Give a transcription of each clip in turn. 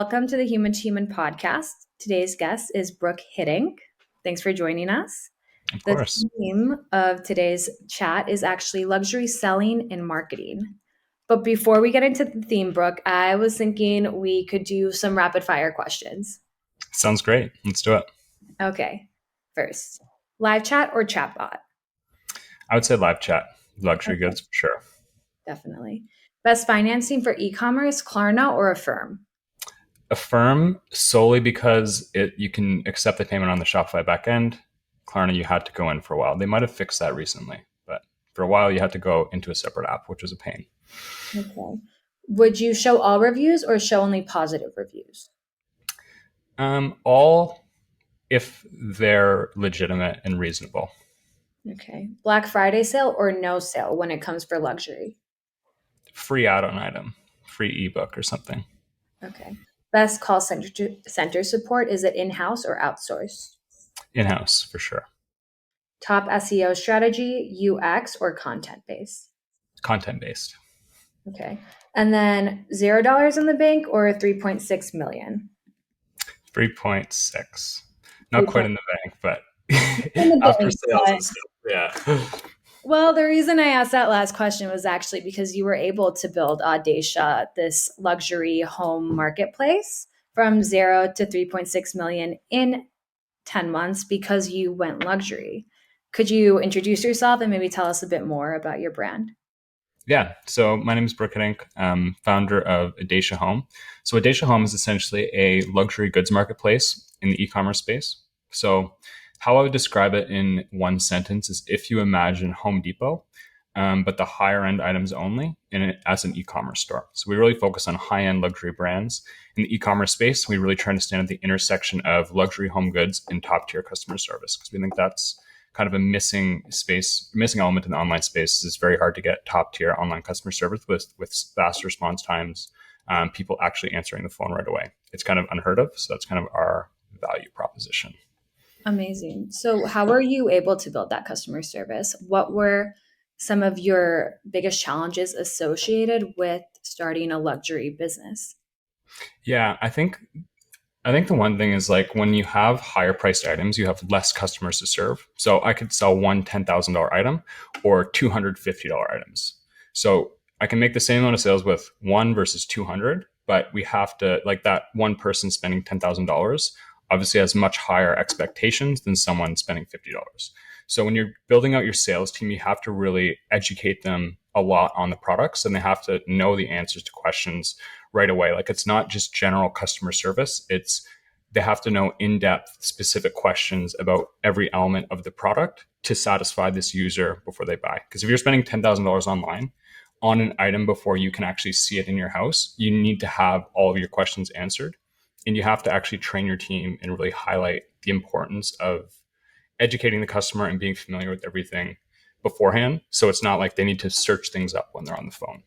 Welcome to the Human to Human podcast. Today's guest is Brook Hiddink. Thanks for joining us. Of The course. theme of today's chat is actually luxury selling and marketing. But before we get into the theme, Brooke, I was thinking we could do some rapid fire questions. Sounds great. Let's do it. Okay. First, live chat or chatbot? I would say live chat, luxury Okay, goods for sure. definitely. Best financing for e-commerce, Klarna or Affirm? Affirm solely because you can accept the payment on the Shopify backend. Klarna, you had to go in for a while. They might have fixed that recently, but for a while you had to go into a separate app, which was a pain. Okay. Would you show all reviews or show only positive reviews? All if they're legitimate and reasonable. Okay. Black Friday sale or no sale when it comes for luxury? Free add-on item, free ebook or something. Okay. Best call center support, is it in-house or outsourced? In-house for sure. Top SEO strategy, UX or content based? Content-based. Okay. And then $0 in the bank or 3.6 million? 3.6. Not 3 quite point in the bank, but in the after bank, sales but is still, yeah. well, the reason I asked that last question was actually because you were able to build Audacia, this luxury home marketplace, from 0 to 3.6 million in 10 months because you went luxury. Could you introduce yourself and maybe tell us a bit more about your brand? Yeah. So my name is Brook Hiddink, founder of Adacia Home. So Adacia Home is essentially a luxury goods marketplace in the e-commerce space. So how I would describe it in one sentence is if you imagine Home Depot, but the higher end items only in it as an e-commerce store. So we really focus on high end luxury brands in the e-commerce space. We really try to stand at the intersection of luxury home goods and top tier customer service because we think that's kind of a missing space, missing element in the online space. It's very hard to get top tier online customer service with fast response times, people actually answering the phone right away. It's kind of unheard of. So that's kind of our value proposition. Amazing. So, how were you able to build that customer service? What were some of your biggest challenges associated with starting a luxury business? Yeah, I think the one thing is like when you have higher priced items, you have less customers to serve. So I could sell one $10,000 item or $250 items. So I can make the same amount of sales with one versus 200, but we have to like that one person spending $10,000 obviously has much higher expectations than someone spending $50. So when you're building out your sales team, you have to really educate them a lot on the products and they have to know the answers to questions right away. Like it's not just general customer service. It's they have to know in-depth specific questions about every element of the product to satisfy this user before they buy. Because if you're spending $10,000 online on an item before you can actually see it in your house, you need to have all of your questions answered. And you have to actually train your team and really highlight the importance of educating the customer and being familiar with everything beforehand. So it's not like they need to search things up when they're on the phone.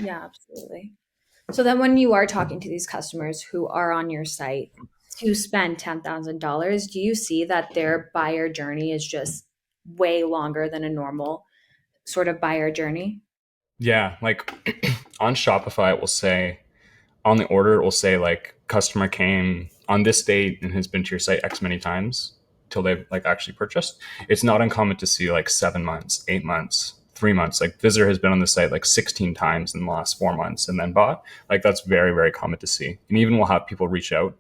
Yeah, absolutely. So then when you are talking to these customers who are on your site to spend $10,000, do you see that their buyer journey is just way longer than a normal sort of buyer journey? Yeah, like on Shopify, it will say on the order, it will say like customer came on this date and has been to your site X many times till they've like actually purchased. It's not uncommon to see like 7 months, 8 months, 3 months. Like visitor has been on the site like 16 times in the last 4 months and then bought. Like that's very, very common to see. And even we'll have people reach out,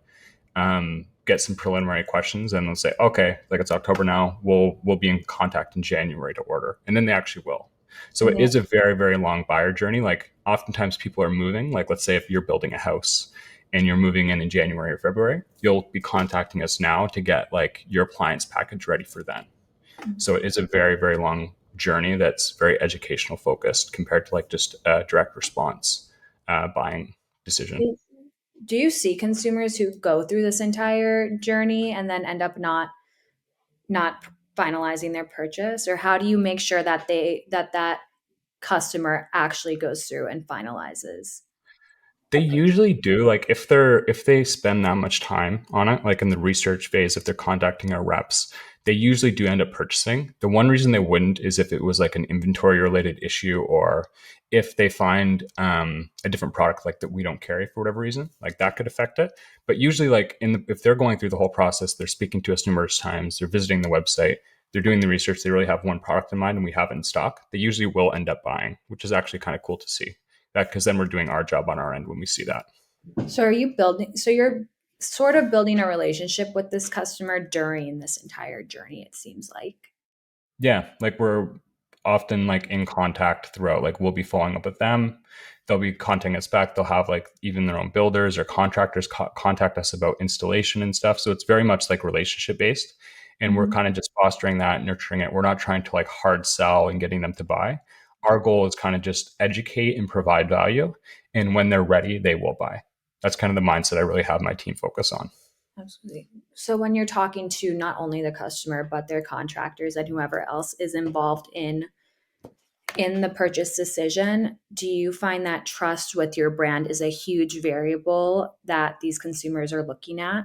get some preliminary questions, and they'll say, okay, like it's October now. We'll be in contact in January to order, and then they actually will. So it Yeah. is a very, very long buyer journey. Like oftentimes people are moving. Like let's say if you're building a house and you're moving in January or February, you'll be contacting us now to get like your appliance package ready for then. So it is a very, very long journey that's very educational focused compared to like just a direct response buying decision. Do you see consumers who go through this entire journey and then end up not finalizing their purchase, or how do you make sure that that customer actually goes through and finalizes They a purchase? usually do. Like if they spend that much time on it, like in the research phase, if they're contacting our reps, they usually do end up purchasing. The one reason they wouldn't is if it was like an inventory related issue, or if they find a different product like that we don't carry for whatever reason, like that could affect it. But usually, like if they're going through the whole process, they're speaking to us numerous times, they're visiting the website, they're doing the research, they really have one product in mind and we have it in stock, they usually will end up buying, which is actually kind of cool to see that, because then we're doing our job on our end when we see that. So you're sort of building a relationship with this customer during this entire journey, it seems like. Yeah, like we're often like in contact throughout. Like we'll be following up with them. They'll be contacting us back. They'll have like even their own builders or contractors contact us about installation and stuff. So it's very much like relationship based. And we're Mhm. kind of just fostering that, nurturing it. We're not trying to like hard sell and getting them to buy. Our goal is kind of just educate and provide value. And when they're ready, they will buy. That's kind of the mindset I really have my team focus on. Absolutely. So when you're talking to not only the customer but their contractors and whoever else is involved in the purchase decision, do you find that trust with your brand is a huge variable that these consumers are looking at?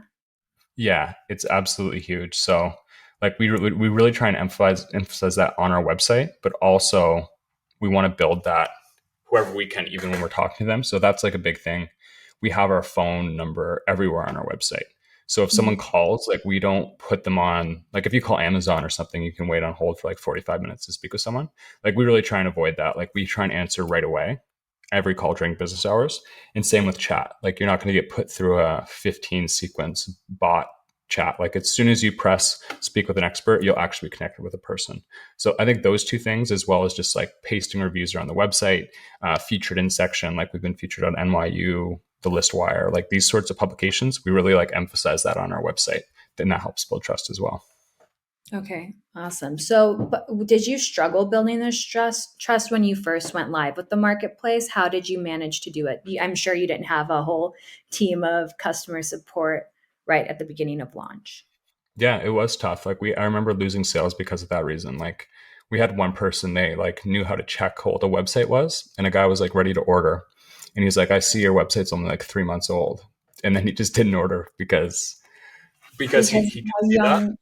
Yeah, it's absolutely huge. So, like we really try and emphasize that on our website, but also we want to build that whoever we can, even when we're talking to them. So that's like a big thing. We have our phone number everywhere on our website. So if someone Mhm. calls, like we don't put them on, like if you call Amazon or something, you can wait on hold for like 45 minutes to speak with someone. Like we really try and avoid that. Like we try and answer right away every call during business hours. And same with chat. Like you're not going to get put through a 15 sequence bot chat. Like as soon as you press speak with an expert, you'll actually be connected with a person. So I think those two things, as well as just like pasting reviews around the website, featured in section, like we've been featured on NYU, the Listwire, like these sorts of publications, we really like emphasize that on our website. Then that helps build trust as well. Okay, awesome. So, but did you struggle building this trust when you first went live with the marketplace? How did you manage to do it? I'm sure you didn't have a whole team of customer support right at the beginning of launch. Yeah, it was tough. Like I remember losing sales because of that reason. Like we had one person, they like knew how to check how old a website was, and a guy was like ready to order, and he's like, "I see your website's only like 3 months old," and then he just didn't order because Because he could how see that. young.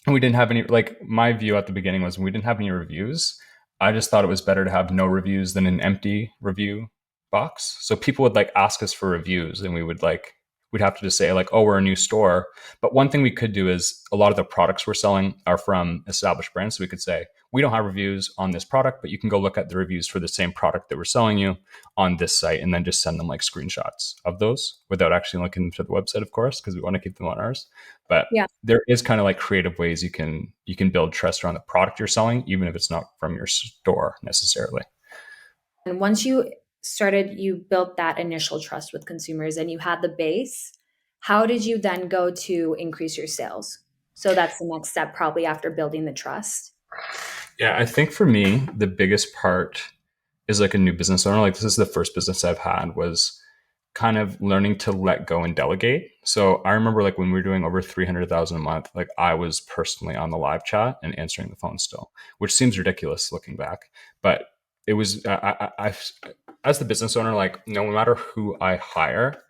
And we didn't have any, like my view at the beginning was when we didn't have any reviews, I just thought it was better to have no reviews than an empty review box. So people would like ask us for reviews, and we'd have to just say like, oh, we're a new store. But one thing we could do is a lot of the products we're selling are from established brands. So we could say, we don't have reviews on this product, but you can go look at the reviews for the same product that we're selling you on this site, and then just send them like screenshots of those without actually looking to the website, of course, because we want to keep them on ours. But Yeah. there is kind of like creative ways you can build trust around the product you're selling, even if it's not from your store necessarily. And you built that initial trust with consumers and you had the base. How did you then go to increase your sales? So that's the next step, probably after building the trust. Yeah, I think for me, the biggest part is like a new business owner. Like this is the first business I've had, was kind of learning to let go and delegate. So I remember like when we were doing over 300,000 a month, like I was personally on the live chat and answering the phone still, which seems ridiculous looking back, but it was, as the business owner, like no matter who I hire,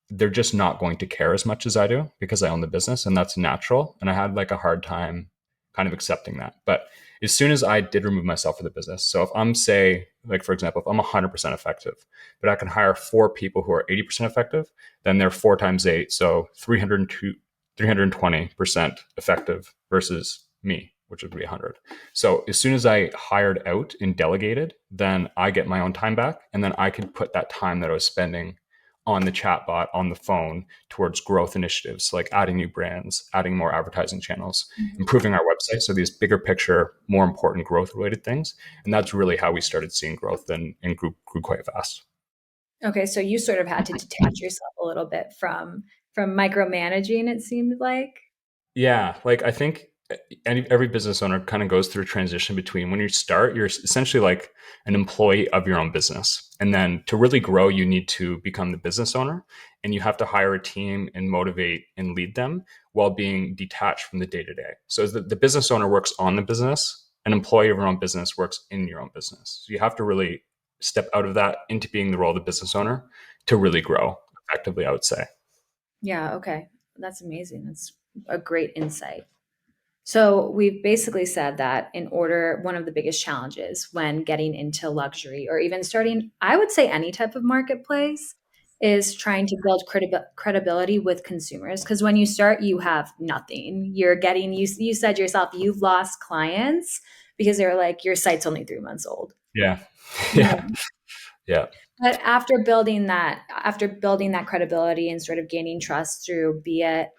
they're just not going to care as much as I do because I own the business, and that's natural. And I had like a hard time kind of accepting that. But as soon as I did remove myself from the business, so if I'm say, like for example, if I'm 100% effective, but I can hire four people who are 80% effective, then they're 4 times 8. So 320% effective versus me, which would be 100. So as soon as I hired out and delegated, then I get my own time back. And then I can put that time that I was spending on the chatbot on the phone towards growth initiatives like adding new brands, adding more advertising channels, Mhm. improving our website. So these bigger picture, more important growth related things. And that's really how we started seeing growth and grew quite fast. Okay, so you sort of had to detach yourself a little bit from micromanaging, it seemed like. Yeah, like I think every business owner kind of goes through a transition between when you start, you're essentially like an employee of your own business. And then to really grow, you need to become the business owner, and you have to hire a team and motivate and lead them while being detached from the day to day. So as the business owner works on the business, an employee of your own business works in your own business. So you have to really step out of that into being the role of the business owner to really grow effectively, I would say. Yeah, okay. That's amazing. That's a great insight. So we've basically said that in order, one of the biggest challenges when getting into luxury or even starting, I would say any type of marketplace, is trying to build credibility with consumers. Because when you start, you have nothing. You're getting, you said yourself, you've lost clients because they're like, your site's only 3 months old. Yeah. Yeah. Yeah. Yeah. But after building that credibility and sort of gaining trust through, be it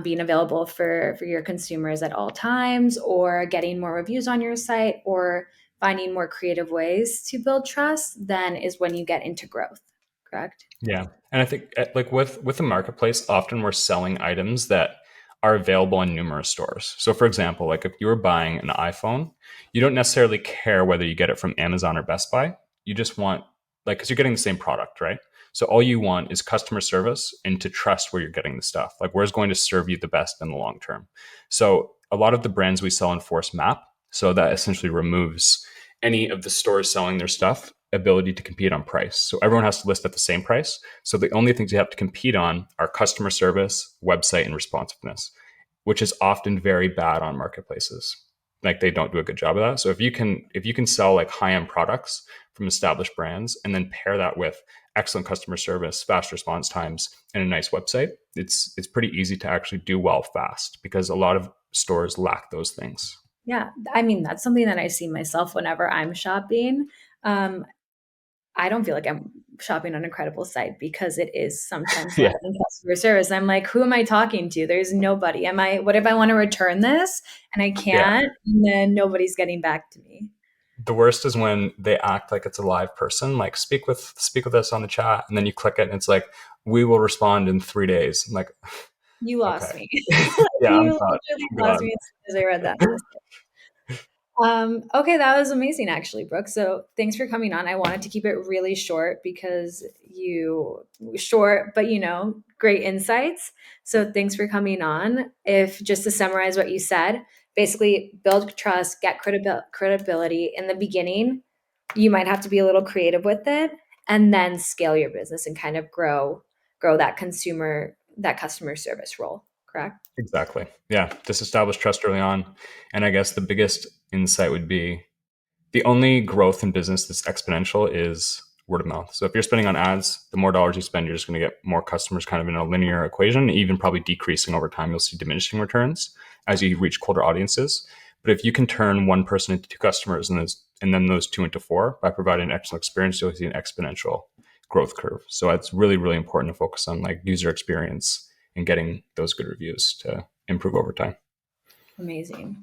being available for your consumers at all times, or getting more reviews on your site, or finding more creative ways to build trust, then is when you get into growth. Correct? Yeah. And I think like with the marketplace, often we're selling items that are available in numerous stores. So for example, like if you were buying an iPhone, you don't necessarily care whether you get it from Amazon or Best Buy. You just want like because you're getting the same product, right? So all you want is customer service and to trust where you're getting the stuff. Like where's going to serve you the best in the long term. So a lot of the brands we sell enforce MAP. So that essentially removes any of the stores selling their stuff ability to compete on price. So everyone has to list at the same price. So the only things you have to compete on are customer service, website, and responsiveness, which is often very bad on marketplaces. Like they don't do a good job of that. So if you can sell like high-end products from established brands and then pair that with excellent customer service, fast response times, and a nice website, it's pretty easy to actually do well fast because a lot of stores lack those things. Yeah. I mean, that's something that I see myself whenever I'm shopping. Um, I don't feel like I'm shopping on a credible site because it is sometimes Yeah. lacking customer service. I'm like, who am I talking to? There's nobody. What if I want to return this and I Yeah. can't? And then nobody's getting back to me. The worst is when they act like it's a live person, like speak with us on the chat, and then you click it and it's like, we will respond in 3 days. I'm like, You lost okay. me. Yeah, You I'm gone. literally I'm lost gone. me as soon as I read that message. Okay, that was amazing, actually, Brooke. So thanks for coming on. I wanted to keep it really short because you short, but great insights. So thanks for coming on. If just to summarize what you said, basically build trust, get credibility in the beginning. You might have to be a little creative with it, and then scale your business and kind of grow that customer service role. Correct? Exactly. Yeah. Just establish trust early on. And I guess the biggest insight would be the only growth in business that's exponential is word of mouth. So if you're spending on ads, the more dollars you spend, you're just going to get more customers kind of in a linear equation, even probably decreasing over time. You'll see diminishing returns as you reach colder audiences. But if you can turn one person into two customers and then those two into four by providing an excellent experience, you'll see an exponential growth curve. So it's really, really important to focus on like user experience and getting those good reviews to improve over time. Amazing.